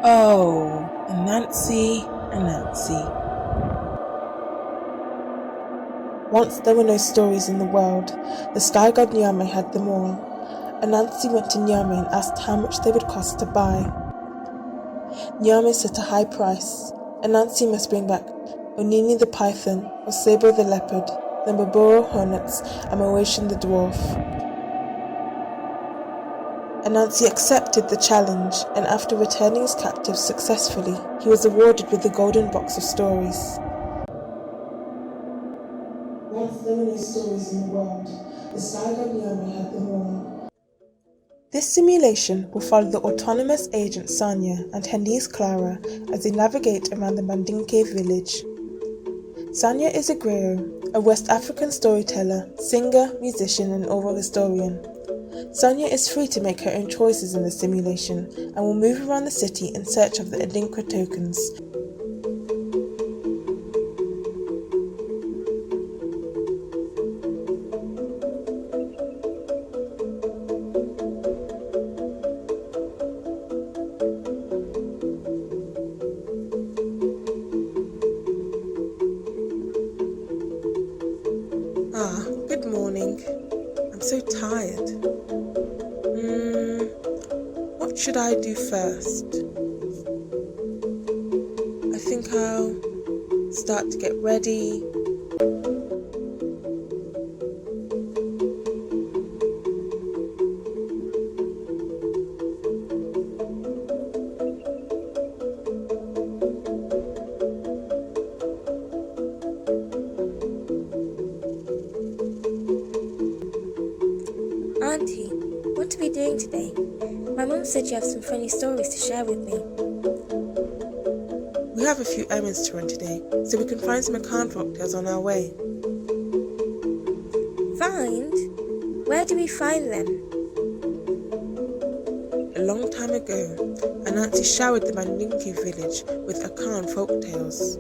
Oh, Nancy and Nancy. Once there were no stories in the world. The sky god Nyame had them all. Anansi went to Nyame and asked how much they would cost to buy. Nyame set a high price. Anansi must bring back Onini the python, Osebo the leopard, the Mboboro hornets, and Moeshin the dwarf. Anansi accepted the challenge, and after returning his captives successfully, he was awarded with the golden box of stories. Once there were no stories in the world. The sky god Nyame had them all. This simulation will follow the autonomous agent Sanya and her niece Clara as they navigate around the Mandinke village. Sanya is a griot, a West African storyteller, singer, musician, and oral historian. Sanya is free to make her own choices in the simulation and will move around the city in search of the Adinkra tokens. Good morning. I'm so tired. What should I do first? I think I'll start to get ready. Auntie, what are we doing today? My mum said you have some funny stories to share with me. We have a few errands to run today, so we can find some account folktales on our way. Find? Where do we find them? A long time ago, Anansi showered the Mandinke village with account folktales.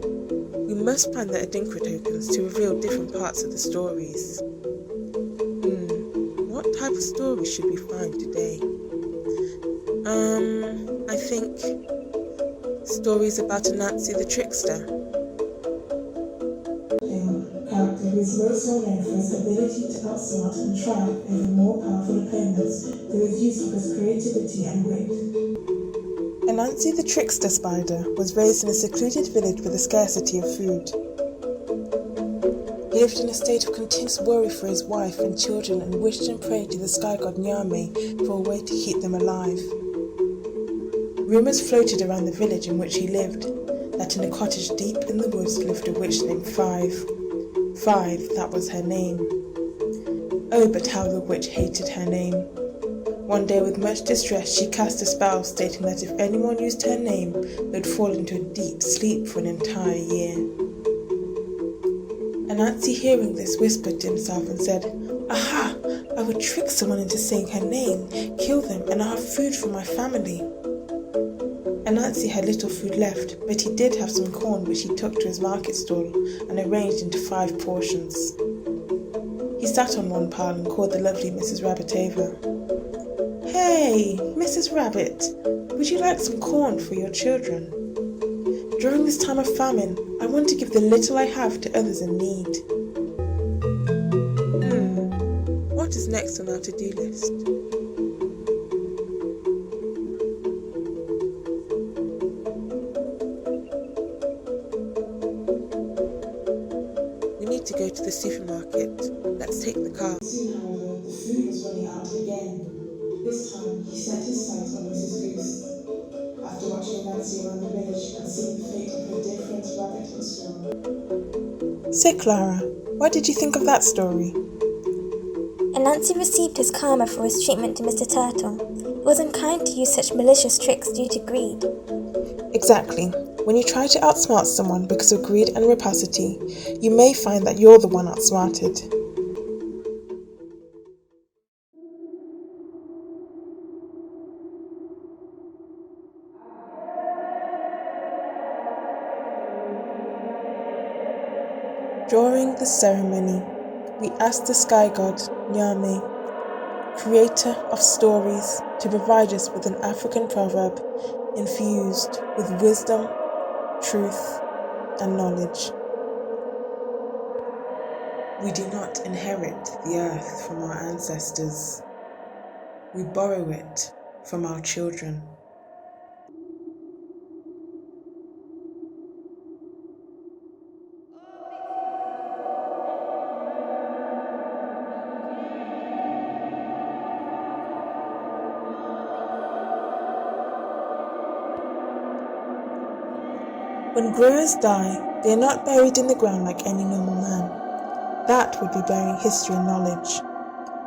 We must find the Adinkra tokens to reveal different parts of the stories. What type of story should we find today? I think stories about Anansi the trickster. Character who is most well known for his ability to outsmart and triumph over more powerful opponents through his use of his creativity and wit. Anansi the trickster spider was raised in a secluded village with a scarcity of food. He lived in a state of continuous worry for his wife and children and wished and prayed to the sky god Nyame for a way to keep them alive. Rumours floated around the village in which he lived, that in a cottage deep in the woods lived a witch named Five. Five, that was her name. Oh, but how the witch hated her name. One day with much distress she cast a spell stating that if anyone used her name, they'd fall into a deep sleep for an entire year. Anansi, hearing this, whispered to himself and said, "Aha! I would trick someone into saying her name, kill them, and I'll have food for my family." Anansi had little food left, but he did have some corn which he took to his market stall and arranged into 5 portions. He sat on one pile and called the lovely Mrs. Rabbit over. "Hey, Mrs. Rabbit, would you like some corn for your children? During this time of famine, I want to give the little I have to others in need." What is next on our to-do list? We need to go to the supermarket. Let's take the car. Soon, however, the food was running out again. This time, he set his sights on Mrs. Goose. After watching Nancy around the village and seeing the fate of her dear friends Rabbit and Squirrel. Say, Clara, what did you think of that story? Anansi received his karma for his treatment to Mr. Turtle. It was unkind to use such malicious tricks due to greed. Exactly. When you try to outsmart someone because of greed and rapacity, you may find that you're the one outsmarted. During the ceremony, we asked the sky god, Nyame, creator of stories, to provide us with an African proverb infused with wisdom, truth, and knowledge. We do not inherit the earth from our ancestors. We borrow it from our children. When growers die, they are not buried in the ground like any normal man. That would be burying history and knowledge.